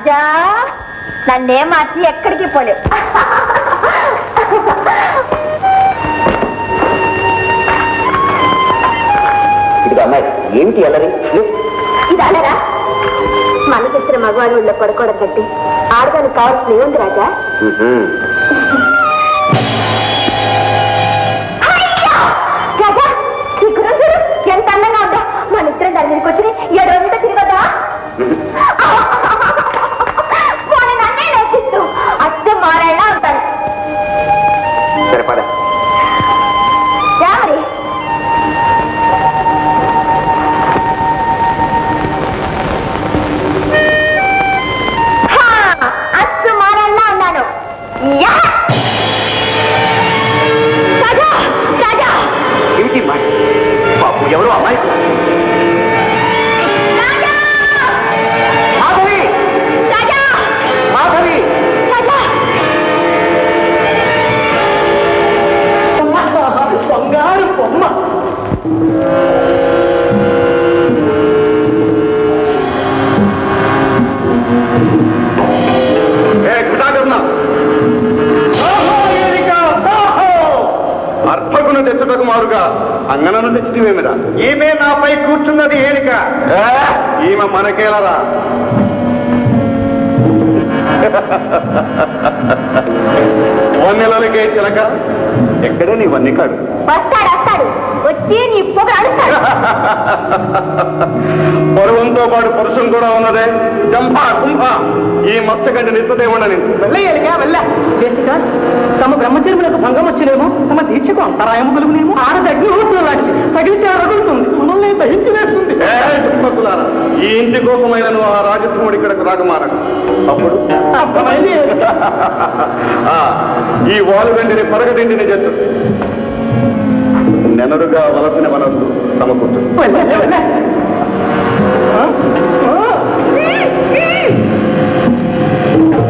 రాజా నన్నే మార్చి ఎక్కడికి పోలేవు. ఇది అమ్మాయి ఏమిటి అల్లరి? ఇది అల్లరా? మనకిచ్చిన మగవాడి ఊళ్ళో పడుకోవడం కట్టి ఆడదానికి కావాల్సిన ఏముంది రాజా? రాజా ఈ గురం చూడు ఎంత అందంగా ఉందో. మన ఇద్దరం దాని మీదకి వచ్చి 7 రోజులతో తిరిగొద్దా? పోనీ నన్నే నేర్పిస్తూ అచ్చం మారాయణ ఉంటాను. సరిపడా మరి అచ్చు మారాయణ ఉన్నాను. ఏమిటి మాట? బాబు ఎవరు అమ్మాయి? మాధవి బంగారు బొమ్మ. అర్భకును తెచ్చుటకు మారుగా అంగనను తెచ్చివేమిరా? ఈమె నాపై కూర్చున్నది ఏలిక. ఈమె మనకేలరా? వన్నెలకే చిలక ఎక్కడే నీ వన్నికాడు. వస్తాడు వచ్చి నీ పొగ అడుస్తాడు. పరువంతో పాటు పరుషం కూడా ఉన్నదే. జంభ కుంభ ఈ మత్స్యకంటి నిత్యదేవుడని వెళ్ళయ్యాలిగా వెళ్ళ తమ బ్రహ్మచర్యములకు భంగం వచ్చినేమో, తమ దీక్షకు అంతరాయము కలుగునేమో. ఆడదగ్గి ఊరుకున్నలాంటి తగిలితే రగులుతుంది, మనల్ని దహించి వేస్తుంది. ఈ ఇంటి కోసమైన నువ్వు ఆ రాజసింహుడు ఇక్కడకు రాగమారక. అప్పుడు ఈ వాలు వెండిని పరగదిండిని చేస్తు నెనరుగా వలసిన వనరులు సమకూర్చు.